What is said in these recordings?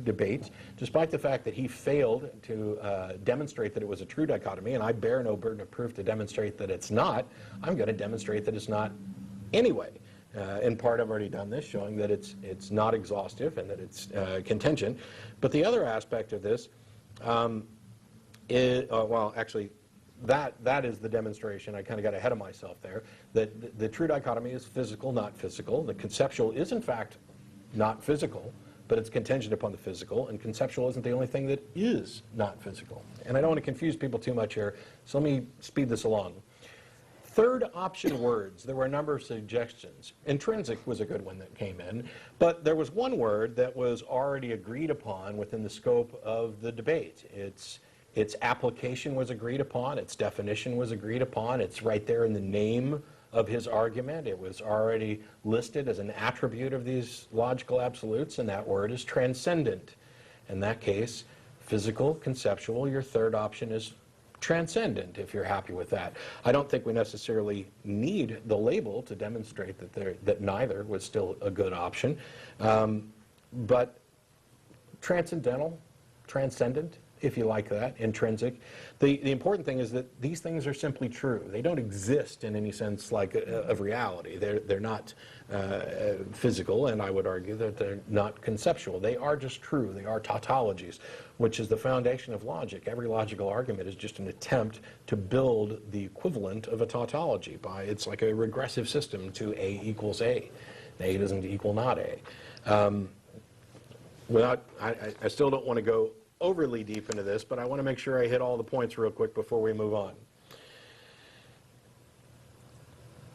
debates, despite the fact that he failed to demonstrate that it was a true dichotomy, and I bear no burden of proof to demonstrate that it's not. I'm going to demonstrate that it's not anyway. In part, I've already done this, showing that it's not exhaustive and that it's contingent. But the other aspect of this is, well, actually, that is the demonstration. I kind of got ahead of myself there. That the true dichotomy is physical, not physical. The conceptual is, in fact, not physical, but it's contingent upon the physical, and conceptual isn't the only thing that is not physical. And I don't want to confuse people too much here, so let me speed this along. Third option words, there were a number of suggestions. Intrinsic was a good one that came in, but there was one word that was already agreed upon within the scope of the debate. Its application was agreed upon, its definition was agreed upon, it's right there in the name of his argument. It was already listed as an attribute of these logical absolutes, and that word is transcendent. In that case, physical, conceptual, your third option is transcendent, if you're happy with that. I don't think we necessarily need the label to demonstrate that neither was still a good option. But transcendental, transcendent, if you like that, intrinsic. The important thing is that these things are simply true. They don't exist in any sense like of reality. They're not physical, and I would argue that they're not conceptual. They are just true. They are tautologies, which is the foundation of logic. Every logical argument is just an attempt to build the equivalent of a tautology. It's like a regressive system to A equals A. A doesn't equal not A. I still don't want to go overly deep into this, but I want to make sure I hit all the points real quick before we move on.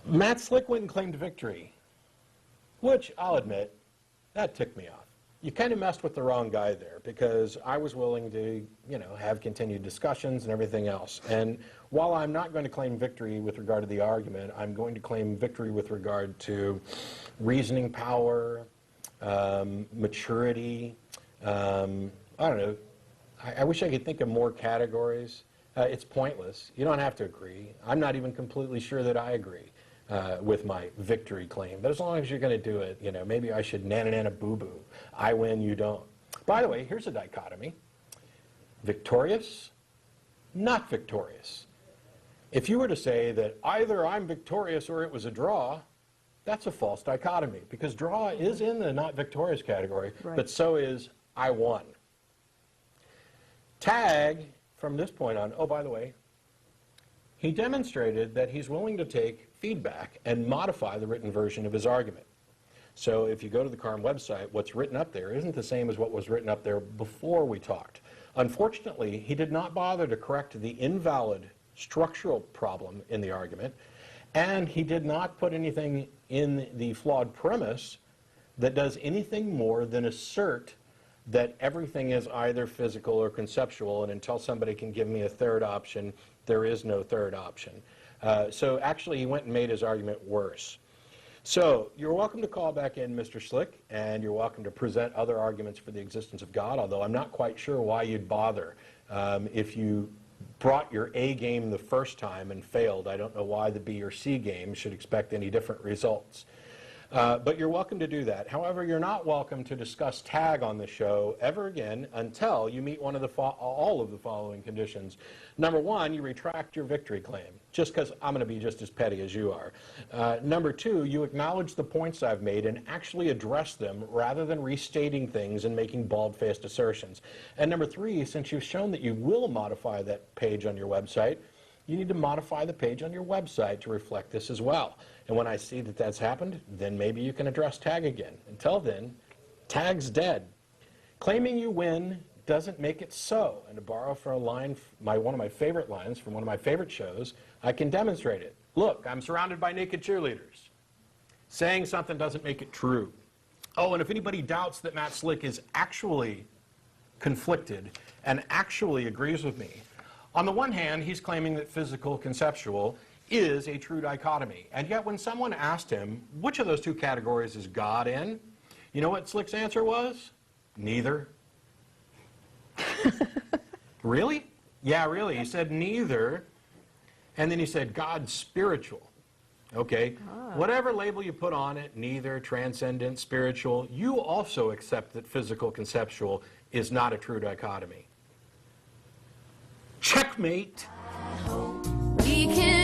Matt Slick went and claimed victory, which I'll admit, that ticked me off. You kind of messed with the wrong guy there, because I was willing to, have continued discussions and everything else. And while I'm not going to claim victory with regard to the argument, I'm going to claim victory with regard to reasoning power, maturity, I don't know. I wish I could think of more categories. It's pointless. You don't have to agree. I'm not even completely sure that I agree with my victory claim. But as long as you're going to do it, maybe I should nana boo-boo. I win, you don't. By the way, here's a dichotomy. Victorious, not victorious. If you were to say that either I'm victorious or it was a draw, that's a false dichotomy, because draw is in the not victorious category, right, but so is I won. Tag, from this point on, oh, by the way, he demonstrated that he's willing to take feedback and modify the written version of his argument. So if you go to the CARM website, what's written up there isn't the same as what was written up there before we talked. Unfortunately, he did not bother to correct the invalid structural problem in the argument, and he did not put anything in the flawed premise that does anything more than assert that everything is either physical or conceptual, and until somebody can give me a third option, there is no third option. So actually, he went and made his argument worse. So you're welcome to call back in, Mr. Slick, and you're welcome to present other arguments for the existence of God, although I'm not quite sure why you'd bother. If you brought your A game the first time and failed, I don't know why the B or C game should expect any different results. But you're welcome to do that. However, you're not welcome to discuss tag on the show ever again until you meet one of all of the following conditions. Number one, you retract your victory claim, just because I'm going to be just as petty as you are. Number two, you acknowledge the points I've made and actually address them rather than restating things and making bald-faced assertions. And number three, since you've shown that you will modify that page on your website, you need to modify the page on your website to reflect this as well. And when I see that that's happened, then maybe you can address tag again. Until then, tag's dead. Claiming you win doesn't make it so. And to borrow from a line, one of my favorite lines from one of my favorite shows, I can demonstrate it. Look, I'm surrounded by naked cheerleaders. Saying something doesn't make it true. Oh, and if anybody doubts that Matt Slick is actually conflicted and actually agrees with me, on the one hand, he's claiming that physical conceptual is a true dichotomy. And yet when someone asked him, which of those two categories is God in? You know what Slick's answer was? Neither. Really? Yeah, really. He said neither. And then he said God's spiritual. Okay? Whatever label you put on it, neither, transcendent, spiritual, you also accept that physical, conceptual is not a true dichotomy. Checkmate! We can